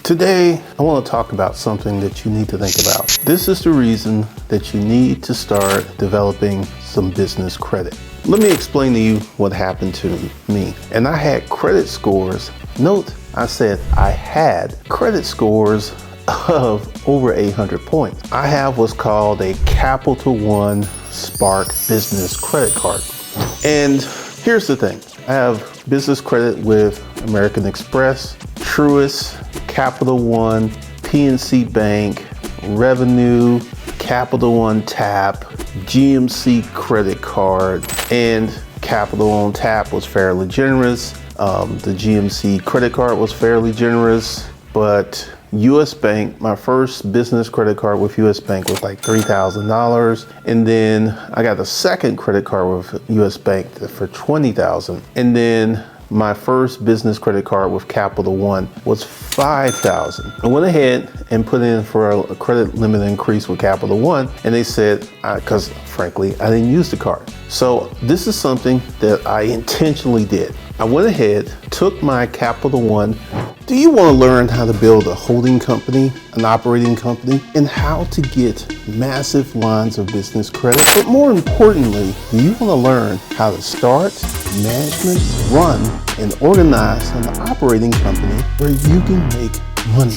Today, I want to talk about something that you need to think about. This is the reason that you need to start developing some business credit. Let me explain to you what happened to me. And I had credit scores. Note, I said I had credit scores of over 800 points. I have what's called a Capital One Spark business credit card. And here's the thing. I have business credit with American Express, Truist, Capital One, PNC Bank, Revenue, Capital One Tap, GMC credit card, and Capital One Tap was fairly generous. The GMC credit card was fairly generous, but US Bank, my first business credit card with US Bank was like $3,000. And then I got a second credit card with US Bank for $20,000. And then my first business credit card with Capital One was $5,000. I went ahead and put in for a credit limit increase with Capital One, and they said, because frankly, I didn't use the card. So this is something that I intentionally did. I went ahead, took my Capital One. Do you want to learn how to build a holding company, an operating company, and how to get massive lines of business credit? But more importantly, do you want to learn how to start, management, run, and organize an operating company where you can make money?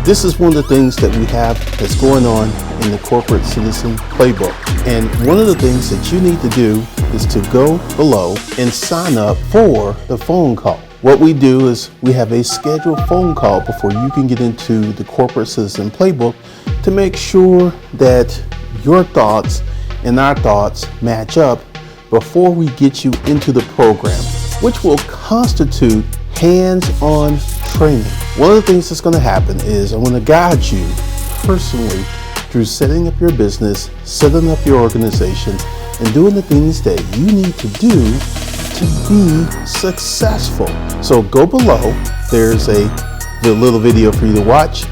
This is one of the things that we have that's going on in the Corporate Citizen Playbook. And one of the things that you need to do is to go below and sign up for the phone call. What we do is we have a scheduled phone call before you can get into the Corporate Citizen Playbook to make sure that your thoughts and our thoughts match up before we get you into the program, which will constitute hands-on training. One of the things that's going to happen is I'm going to guide you personally through setting up your business, setting up your organization, and doing the things that you need to do to be successful. So go below, there's a little video for you to watch.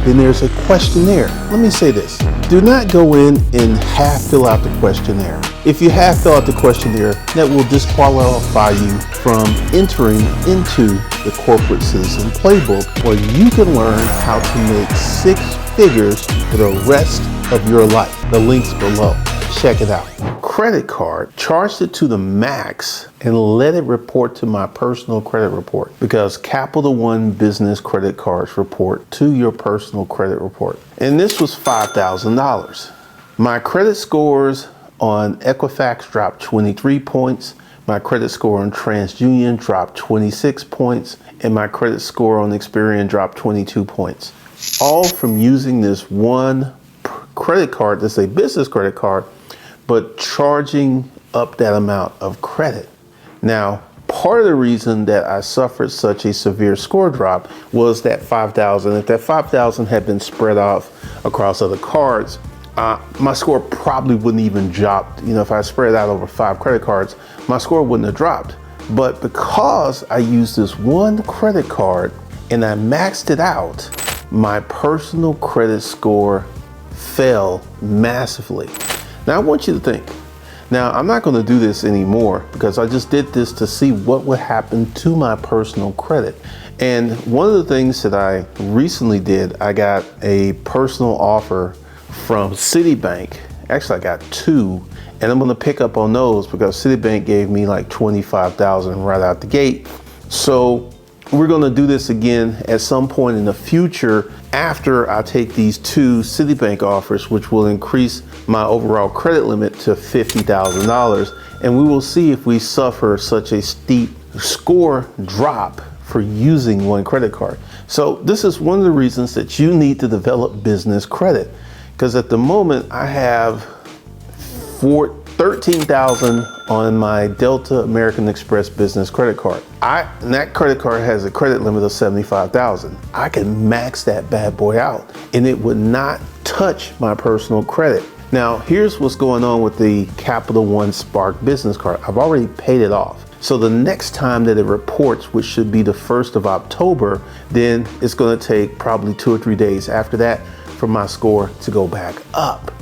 Then there's a questionnaire. Let me say this, do not go in and half fill out the questionnaire. If you half fill out the questionnaire, that will disqualify you from entering into the Corporate Citizen Playbook, where you can learn how to make 6 figures for the rest of your life. The link's below. Check it out. Credit card, charged it to the max and let it report to my personal credit report, because Capital One business credit cards report to your personal credit report. And this was $5,000. My credit scores on Equifax dropped 23 points. My credit score on TransUnion dropped 26 points. And my credit score on Experian dropped 22 points. All from using this one credit card that's a business credit card, but charging up that amount of credit. Now, part of the reason that I suffered such a severe score drop was that $5,000. If that $5,000 had been spread out across other cards, my score probably wouldn't even drop. If I spread it out over 5 credit cards, my score wouldn't have dropped. But because I used this one credit card and I maxed it out, my personal credit score fell massively. Now I want you to think. Now I'm not going to do this anymore because I just did this to see what would happen to my personal credit. And one of the things that I recently did, I got a personal offer from Citibank. Actually, I got 2, and I'm going to pick up on those because Citibank gave me like $25,000 right out the gate. So we're going to do this again at some point in the future after I take these 2 Citibank offers, which will increase my overall credit limit to $50,000. And we will see if we suffer such a steep score drop for using one credit card. So this is one of the reasons that you need to develop business credit. Because at the moment I have $13,000 on my Delta American Express business credit card. And that credit card has a credit limit of $75,000. I can max that bad boy out and it would not touch my personal credit. Now, here's what's going on with the Capital One Spark business card. I've already paid it off. So the next time that it reports, which should be the 1st of October, then it's going to take probably 2 or 3 days after that for my score to go back up.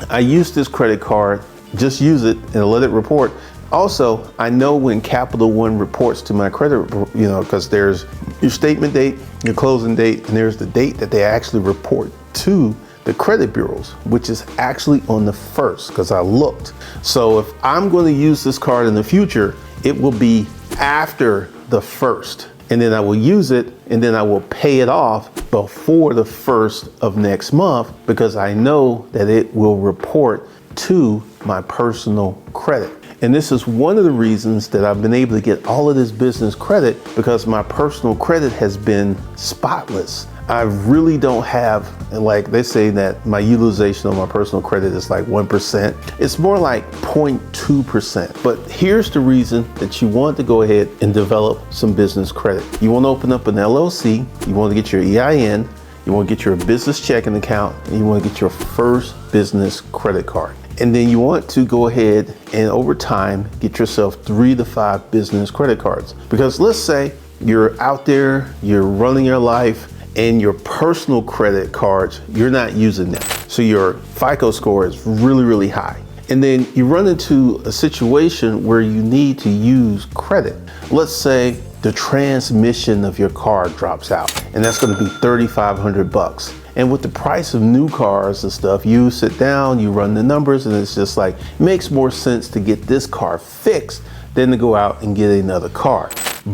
I use this credit card, just use it and let it report. Also, I know when Capital One reports to my credit, because there's your statement date, your closing date, and there's the date that they actually report to the credit bureaus, which is actually on the 1st, because I looked. So if I'm going to use this card in the future, it will be after the 1st, and then I will use it, and then I will pay it off before the 1st of next month, because I know that it will report to my personal credit. And this is one of the reasons that I've been able to get all of this business credit, because my personal credit has been spotless. I really don't have, like they say that my utilization of my personal credit is like 1%. It's more like 0.2%. But here's the reason that you want to go ahead and develop some business credit. You want to open up an LLC, you want to get your EIN, you want to get your business checking account, and you want to get your first business credit card. And then you want to go ahead and over time get yourself 3 to 5 business credit cards. Because let's say you're out there, you're running your life, and your personal credit cards, you're not using them. So your FICO score is really, really high. And then you run into a situation where you need to use credit. Let's say the transmission of your car drops out, and that's gonna be $3,500. And with the price of new cars and stuff, you sit down, you run the numbers, and it's just like, it makes more sense to get this car fixed than to go out and get another car.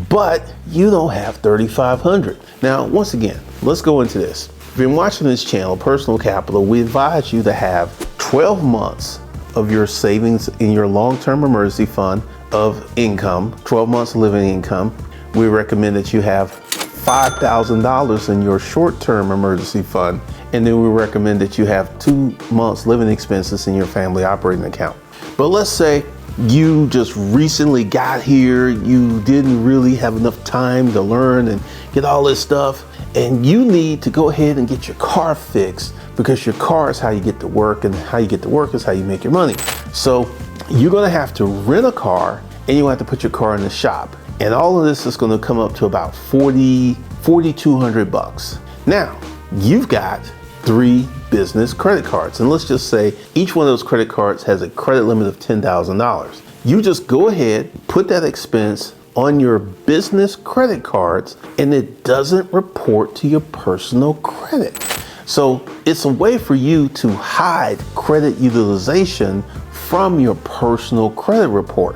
But you don't have $3,500. Now, once again, let's go into this. If you've been watching this channel, Personal Capital, we advise you to have 12 months of your savings in your long-term emergency fund of income, 12 months of living income. We recommend that you have $5,000 in your short-term emergency fund, and then we recommend that you have 2 months living expenses in your family operating account. But let's say you just recently got here, you didn't really have enough time to learn and get all this stuff, and you need to go ahead and get your car fixed, because your car is how you get to work, and how you get to work is how you make your money. So you're gonna have to rent a car, and you have to put your car in the shop. And all of this is gonna come up to about $4,200. Now, you've got 3 business credit cards. And let's just say each one of those credit cards has a credit limit of $10,000. You just go ahead, put that expense on your business credit cards, and it doesn't report to your personal credit. So it's a way for you to hide credit utilization from your personal credit report.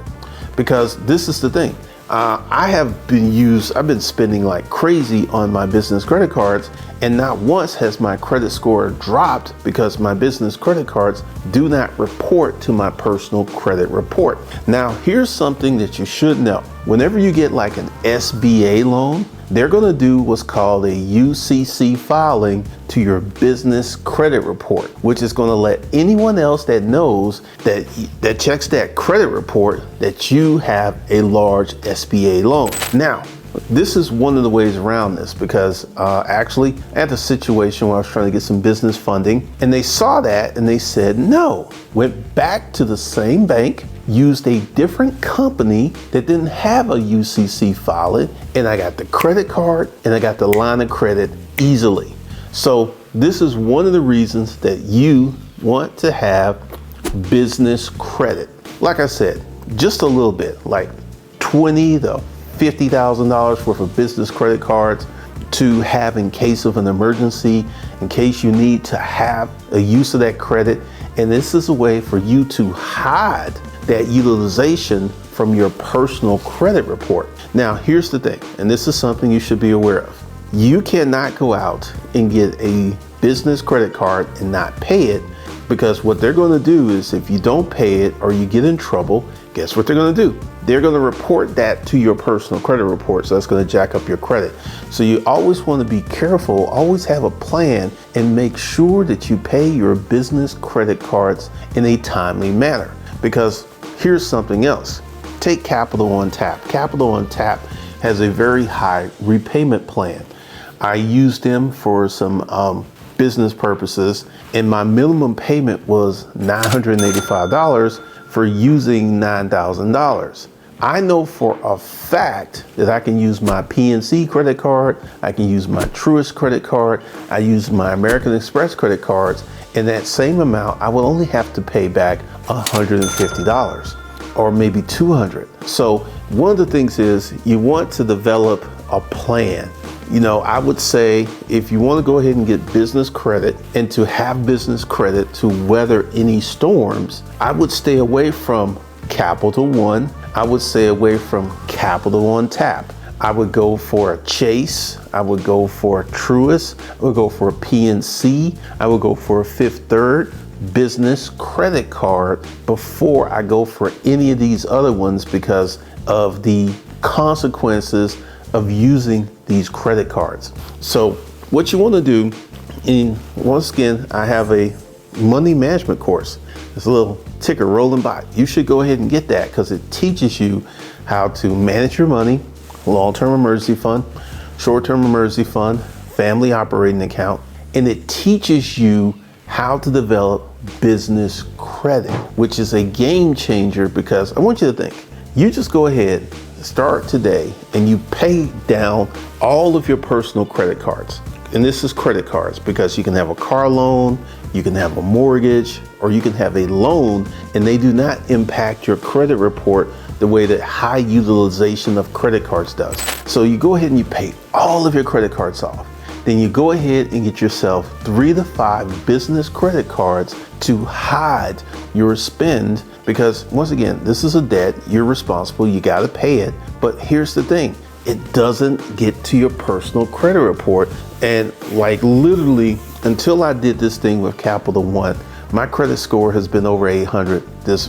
Because this is the thing. I've been spending like crazy on my business credit cards, and not once has my credit score dropped, because my business credit cards do not report to my personal credit report. Now, here's something that you should know. Whenever you get like an SBA loan, they're gonna do what's called a UCC filing to your business credit report, which is gonna let anyone else that knows that checks that credit report that you have a large SBA loan. Now, this is one of the ways around this, because actually I had a situation where I was trying to get some business funding, and they saw that and they said no. Went back to the same bank, used a different company that didn't have a UCC filing, and I got the credit card and I got the line of credit easily. So this is one of the reasons that you want to have business credit. Like I said, just a little bit, like $20,000 to $50,000 worth of business credit cards to have in case of an emergency, in case you need to have a use of that credit. And this is a way for you to hide that utilization from your personal credit report. Now, here's the thing, and this is something you should be aware of. You cannot go out and get a business credit card and not pay it, because what they're going to do is, if you don't pay it or you get in trouble, guess what they're going to do? They're going to report that to your personal credit report. So that's going to jack up your credit. So you always want to be careful, always have a plan, and make sure that you pay your business credit cards in a timely manner. Because here's something else. Take Capital on Tap. Capital on Tap has a very high repayment plan. I used them for some business purposes, and my minimum payment was $985 for using $9,000. I know for a fact that I can use my PNC credit card, I can use my Truist credit card, I use my American Express credit cards, and that same amount I will only have to pay back $150 or maybe $200. So one of the things is, you want to develop a plan. You know, I would say if you want to go ahead and get business credit and to have business credit to weather any storms, I would stay away from Capital One. I would stay away from Capital One Tap. I would go for a Chase. I would go for a Truist. I would go for a PNC. I would go for a Fifth Third business credit card before I go for any of these other ones because of the consequences of using these credit cards. So what you want to do, and once again, I have a money management course. It's a little ticker rolling by. You should go ahead and get that because it teaches you how to manage your money, long-term emergency fund, short-term emergency fund, family operating account, and it teaches you how to develop business credit, which is a game changer because I want you to think, you just go ahead, start today, and you pay down all of your personal credit cards. And this is credit cards because you can have a car loan, you can have a mortgage, or you can have a loan, and they do not impact your credit report the way that high utilization of credit cards does. So you go ahead and you pay all of your credit cards off. Then you go ahead and get yourself 3 to 5 business credit cards to hide your spend because once again, this is a debt, you're responsible, you gotta pay it. But here's the thing, it doesn't get to your personal credit report. And like literally until I did this thing with Capital One, my credit score has been over 800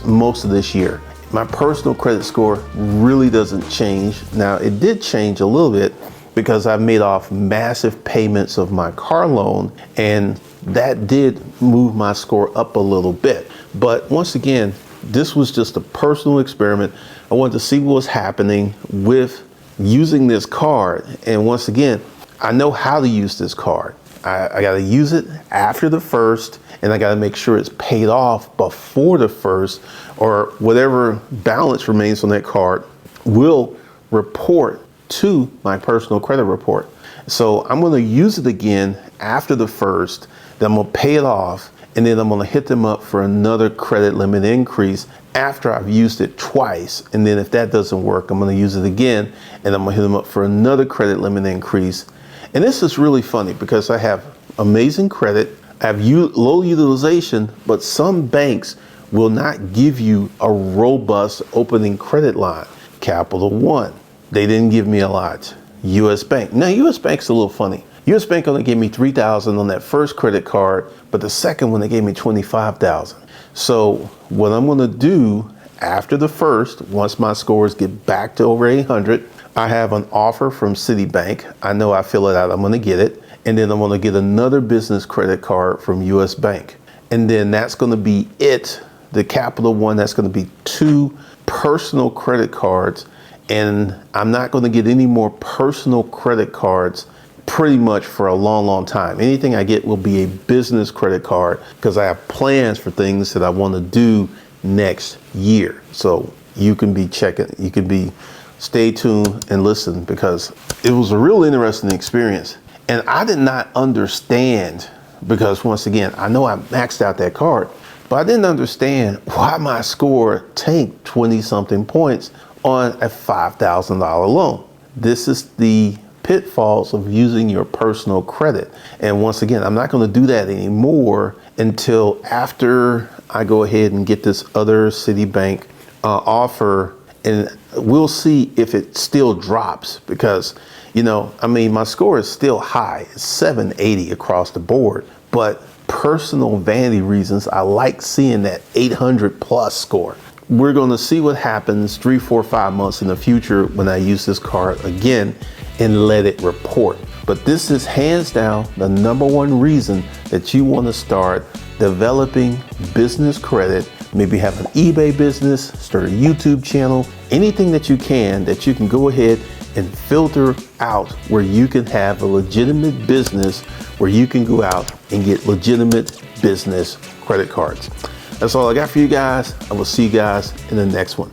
most of this year. My personal credit score really doesn't change. Now it did change a little bit because I made off massive payments of my car loan, and that did move my score up a little bit. But once again, this was just a personal experiment. I wanted to see what was happening with using this card. And once again, I know how to use this card. I got to use it after the first, and I got to make sure it's paid off before the first, or whatever balance remains on that card will report to my personal credit report. So I'm going to use it again after the first, then I'm going to pay it off, and then I'm going to hit them up for another credit limit increase after I've used it twice. And then if that doesn't work, I'm going to use it again, and I'm going to hit them up for another credit limit increase. And this is really funny because I have amazing credit, I have low utilization, but some banks will not give you a robust opening credit line. Capital One, they didn't give me a lot. US Bank. Now, US Bank's a little funny. US Bank only gave me $3,000 on that first credit card, but the second one, they gave me $25,000. So what I'm going to do after the first, once my scores get back to over 800, I have an offer from Citibank. I know I fill it out, I'm going to get it. And then I'm going to get another business credit card from US Bank. And then that's going to be it. The Capital One, that's going to be 2 personal credit cards. And I'm not going to get any more personal credit cards pretty much for a long, long time. Anything I get will be a business credit card because I have plans for things that I want to do next year. So you can be checking, you can be stay tuned and listen because it was a real interesting experience. And I did not understand because once again, I know I maxed out that card, but I didn't understand why my score tanked 20 something points on a $5,000 loan. This is the pitfalls of using your personal credit. And once again, I'm not going to do that anymore until after I go ahead and get this other Citibank offer, and we'll see if it still drops because, you know, I mean, my score is still high. It's 780 across the board, but personal vanity reasons, I like seeing that 800 plus score. We're going to see what happens 3, 4, 5 months in the future when I use this card again and let it report. But this is hands down the #1 reason that you want to start developing business credit. Maybe have an eBay business, start a YouTube channel, anything that you can go ahead and filter out where you can have a legitimate business, where you can go out and get legitimate business credit cards. That's all I got for you guys. I will see you guys in the next one.